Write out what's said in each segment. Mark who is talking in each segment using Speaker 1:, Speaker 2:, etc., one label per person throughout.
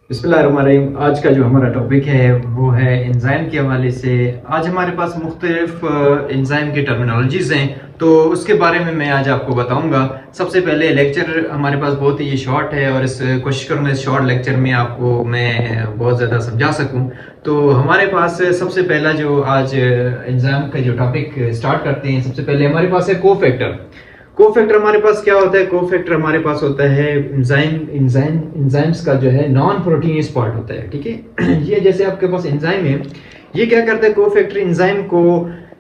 Speaker 1: बिस्मिल्लाहिर्रहमानिर्रहीम। आज का जो हमारा टॉपिक है वो है एंजाइम के हवाले से। आज हमारे पास मुख्तलिफ एंजाइम की टर्मिनोलॉजीज़ हैं, तो उसके बारे में मैं आज आपको बताऊंगा। सबसे पहले लेक्चर हमारे पास बहुत ही शॉर्ट है और इस कोशिश करूँगा इस शॉर्ट लेक्चर में आपको मैं बहुत ज़्यादा समझा सकूं। तो हमारे पास सबसे पहला जो आज एंजाइम का जो टॉपिक स्टार्ट करते हैं, सबसे पहले हमारे पास है कोफैक्टर। कोफैक्टर हमारे पास क्या होता है? कोफैक्टर हमारे पास होता है एंजाइम्स का जो है नॉन प्रोटीनियस पार्ट होता है। ठीक है ये जैसे आपके पास एंजाइम है, ये क्या करता है? कोफैक्टर एंजाइम को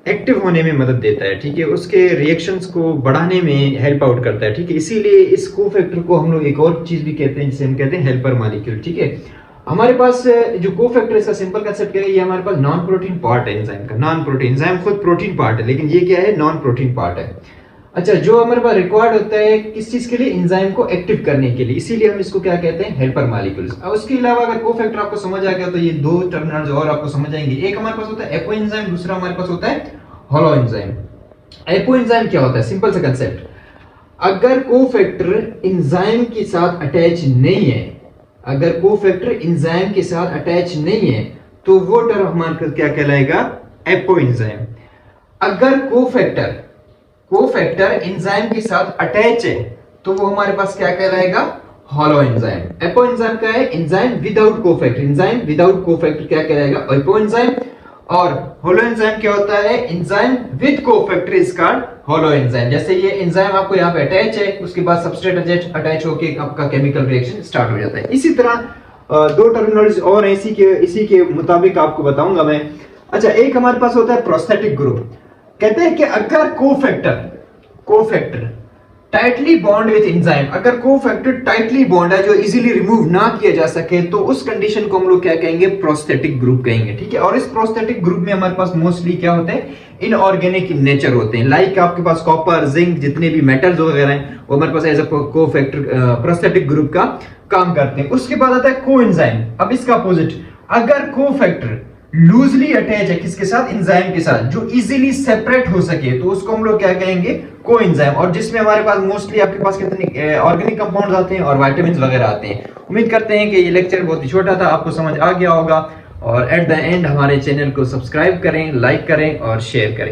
Speaker 1: एक्टिव होने में मदद देता है। ठीक है, उसके रिएक्शंस को बढ़ाने में हेल्प आउट करता है। ठीक है, इसीलिए इस कोफैक्टर को हम लोग एक और चीज भी कहते हैं जिसे हम कहते हैं हेल्पर मॉलिक्यूल। ठीक है, हमारे पास जो कोफैक्टर इसका सिंपल कंसेप्ट क्या है? ये हमारे पास नॉन प्रोटीन पार्ट है एंजाइम का। नॉन प्रोटीन, एंजाइम खुद प्रोटीन पार्ट है लेकिन ये क्या है? नॉन प्रोटीन पार्ट है। अच्छा, जो हमारे पास रिक्वायर्ड होता है किस चीज के लिए? एंजाइम को एक्टिव करने के लिए, इसीलिए हम इसको क्या कहते हैं? Helper molecules. अब उसके अलावा अगर कोफैक्टर आपको समझ आ गया तो ये दो टर्मिनल्स और आपको समझ आएंगे। एक हमारे पास होता है एपो एंजाइम, दूसरा हमारे पास होता है होलो एंजाइम। एपो एंजाइम क्या होता है? सिंपल सा कंसेप्ट, अगर कोफैक्टर एंजाइम के साथ अटैच नहीं है, अगर कोफैक्टर एंजाइम के साथ अटैच नहीं है तो वो टर्म हमारे क्या कहलाएगा? Apo enzyme. अगर कोफैक्टर एंजाइम के साथ अटैच है तो वो हमारे पास क्या कहलाएगा? Holo enzyme. एपो एंजाइम क्या है? Enzyme without cofactor. Enzyme without cofactor क्या कहलाएगा? Apo enzyme. और होलो एंजाइम क्या होता है? Enzyme with cofactor is called holo enzyme. जैसे ये एंजाइम आपको यहाँ पे अटैच है, उसके बाद सबस्ट्रेट अटैच होके आपका केमिकल रिएक्शन स्टार्ट हो जाता है। इसी तरह दो टर्मिनोलॉजी और इसी के मुताबिक आपको बताऊंगा मैं। अच्छा, एक हमारे पास होता है प्रोस्थेटिक ग्रुप। कहते हैं कि अगर cofactor tightly bond with enzyme, अगर कोफैक्टर टाइटली बॉन्ड है जो इजीली रिमूव ना किया जा सके तो उस कंडीशन को हम लोग क्या कहेंगे? प्रोस्थेटिक ग्रुप कहेंगे। ठीक है, और इस प्रोस्थेटिक ग्रुप में हमारे पास मोस्टली क्या होते हैं? इनऑर्गेनिक इन नेचर होते हैं। लाइक आपके पास कॉपर, जिंक, जितने भी मेटल्स वगैरह हैं वो हमारे पास as a cofactor prosthetic group का काम करते हैं। उसके बाद आता है कोएंजाइम। अब इसका अपोजिट, अगर कोफैक्टर लूजली अटैच है किसके साथ? एंजाइम के साथ, जो इजीली सेपरेट हो सके तो उसको हम लोग क्या कहेंगे? कोएंजाइम। और जिसमें हमारे पास मोस्टली आपके पास कितने ऑर्गेनिक कंपाउंड्स आते हैं और विटामिन्स वगैरह आते हैं। उम्मीद करते हैं कि ये लेक्चर बहुत ही छोटा था, आपको समझ आ गया होगा। और एट द एंड हमारे चैनल को सब्सक्राइब करें, लाइक करें और शेयर करें।